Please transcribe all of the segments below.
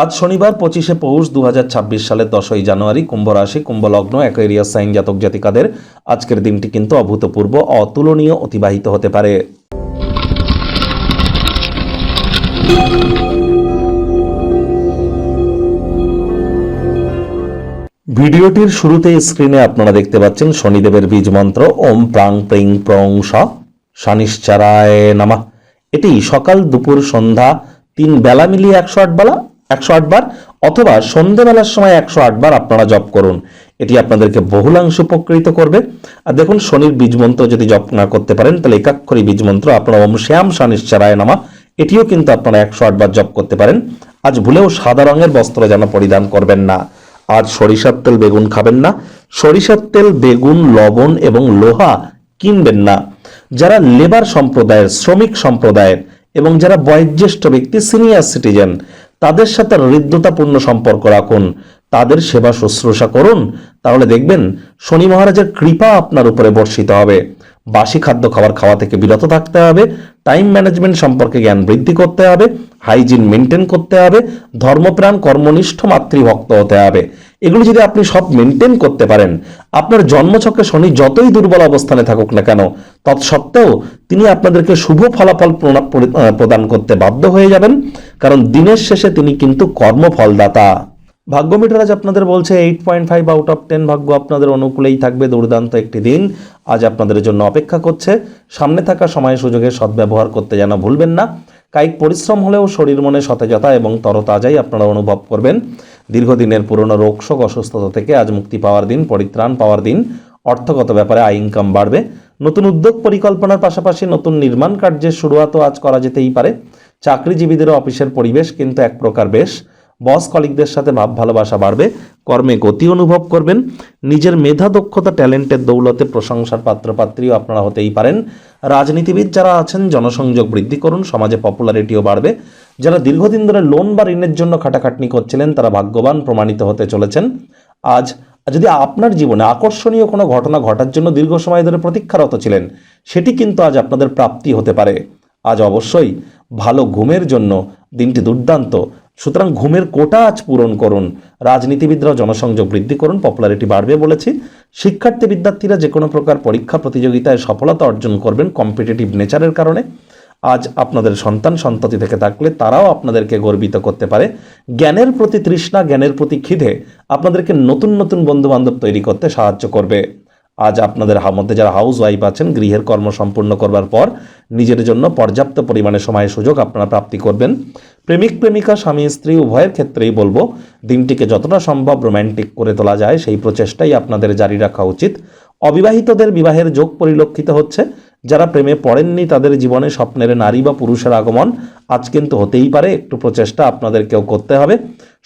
আজ শনিবার 25শে পৌষ 2026 সালের 10ই জানুয়ারি, কুম্ভ রাশি, কুম্ভ লগ্ন, অ্যাকোয়ারিয়াস সাইন জাতক জাতিকাদের আজকের দিনটি কিন্তু অভূতপূর্ব, অতুলনীয় অতিবাহিত হতে পারে। ভিডিওটির শুরুতে স্ক্রিনে আপনারা দেখতে পাচ্ছেন শনিদেবের বীজ মন্ত্র ওম প্রাং প্রিং প্রং স শনিশ্চরায় নমঃ। এটি সকাল, দুপুর, সন্ধ্যা 3 বেলা মিলিয়ে 108 বার অথবা সন্ধ্যেবেলার সময় 108 বার আপনারা জপ করুন। এটি আপনাদেরকে বহুলাংশ উপকৃত করবে। আর দেখুন, শনির বীজ মন্ত্র যদি জপ না করতে পারেন তাহলে একাক্ষরী বীজ মন্ত্র আপনারা ওম শ্যাম শনিশ্চরায় নমঃ এটিও কিন্তু আপনারা 108 বার জপ করতে পারেন। আজ ভুলেও সাদা রঙের বস্ত্র যেন পরিধান করবেন না। আজ সরিষার তেল, বেগুন খাবেন না। সরিষার তেল, বেগুন, লবণ এবং লোহা কিনবেন না। যারা লেবার সম্প্রদায়ের, শ্রমিক সম্প্রদায়ের এবং যারা বয়োজ্যেষ্ঠ ব্যক্তি, সিনিয়র সিটিজেন, তাদের সাথে হৃদ্যতাপূর্ণ সম্পর্ক রাখুন, তাদের সেবা শুশ্রূষা করুন। তাহলে দেখবেন শনি মহারাজের কৃপা আপনার উপরে বর্ষিত হবে। বাসি খাদ্য খাওয়া থেকে বিরত থাকতে হবে। টাইম ম্যানেজমেন্ট সম্পর্কে জ্ঞান বৃদ্ধি করতে হবে। হাইজিন মেনটেন করতে হবে। ধর্মপ্রাণ, কর্মনিষ্ঠ, মাতৃভক্ত হতে হবে। এগুলো যদি আপনি সব মেনটেন করতে পারেন, আপনার জন্মছকে শনি যতই দুর্বল অবস্থানে থাকুক না কেন, তৎসত্ত্বেও তিনি আপনাদেরকে শুভ ফলাফল প্রদান করতে বাধ্য হয়ে যাবেন, কারণ দিনের শেষে তিনি কিন্তু কর্মফলদাতা। ভাগ্য মিটার আজ আপনাদের বলছে 8.5 আউট অফ 10 ভাগ্য আপনাদের অনুকূলেই থাকবে। দুর্দান্ত একটি দিন আজ আপনাদের জন্য অপেক্ষা করছে। সামনে থাকা সময় সুযোগের সদ্ব্যবহার করতে যেন ভুলবেন না। কায়িক পরিশ্রম হলেও শরীর মনে সতেজতা এবং তরতাজাই আপনারা অনুভব করবেন। দীর্ঘদিনের পুরনো রোগশোক, অসুস্থতা থেকে আজ মুক্তি পাওয়ার দিন, পরিত্রাণ পাওয়ার দিন। অর্থগত ব্যাপারে আয় ইনকাম বাড়বে। নতুন উদ্যোগ পরিকল্পনার পাশাপাশি নতুন নির্মাণ কার্যের শুরুয়াতও আজ করা যেতেই পারে। চাকরিজীবীদেরও অফিসের পরিবেশ কিন্তু এক প্রকার বেশ। বস কলিগদের সাথে ভাব ভালোবাসা বাড়বে। কর্মে গতি অনুভব করবেন। নিজের মেধা, দক্ষতা, ট্যালেন্টের দৌলতে প্রশংসার পাত্রপাত্রীও আপনারা হতেই পারেন। রাজনীতিবিদ যারা আছেন, জনসংযোগ বৃদ্ধি করুন, সমাজে পপুলারিটিও বাড়বে। যারা দীর্ঘদিন ধরে লোন বা ঋণের জন্য খাটাখাটনি করছিলেন, তারা ভাগ্যবান প্রমাণিত হতে চলেছেন। আজ যদি আপনার জীবনে আকর্ষণীয় কোনো ঘটনা ঘটার জন্য দীর্ঘ সময় ধরে প্রতীক্ষারত ছিলেন, সেটি কিন্তু আজ আপনাদের প্রাপ্তি হতে পারে। আজ অবশ্যই ভালো ঘুমের জন্য দিনটি দুর্দান্ত, সুতরাং ঘুমের কোটা আজ পূরণ করুন। রাজনীতিবিদরাও জনসংযোগ বৃদ্ধি করুন, পপুলারিটি বাড়বে বলেছি। শিক্ষার্থী বিদ্যার্থীরা যে কোনো প্রকার পরীক্ষা প্রতিযোগিতায় সফলতা অর্জন করবেন কম্পিটিটিভ নেচারের কারণে। আজ আপনাদের সন্তান সন্ততি থেকে থাকলে তারাও আপনাদেরকে গর্বিত করতে পারে। জ্ঞানের প্রতি তৃষ্ণা, জ্ঞানের প্রতি খিদে আপনাদেরকে নতুন নতুন বন্ধুবান্ধব তৈরি করতে সাহায্য করবে। আজ আপনাদের মধ্যে যারা হাউস ওয়াইফ আছেন, গৃহের কর্ম সম্পূর্ণ করবার পর নিজের জন্য পর্যাপ্ত পরিমাণে সময় সুযোগ আপনারা প্রাপ্তি করবেন। প্রেমিক প্রেমিকা, স্বামী স্ত্রী উভয়ের ক্ষেত্রেই বলবো দিনটিকে যতটা সম্ভব রোম্যান্টিক করে তোলা যায় সেই প্রচেষ্টাই আপনাদের জারি রাখা উচিত। অবিবাহিতদের বিবাহের যোগ পরিলক্ষিত হচ্ছে। যারা প্রেমে পড়েননি তাদের জীবনে স্বপ্নের নারী বা পুরুষের আগমন আজ কিন্তু হতেই পারে। একটু প্রচেষ্টা আপনাদেরকেও করতে হবে।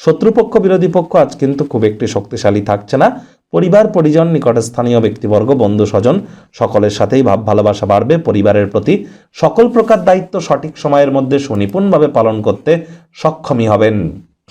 শত্রুপক্ষ, বিরোধী পক্ষ আজ কিন্তু খুব একটি শক্তিশালী থাকছে না। পরিবার, পরিজন, নিকটস্থানীয় ব্যক্তিবর্গ, বন্ধু স্বজন সকলের সাথেই ভাব ভালোবাসা বাড়বে। পরিবারের প্রতি সকল প্রকার দায়িত্ব সঠিক সময়ের মধ্যে সুনিপুণভাবে পালন করতে সক্ষমই হবেন।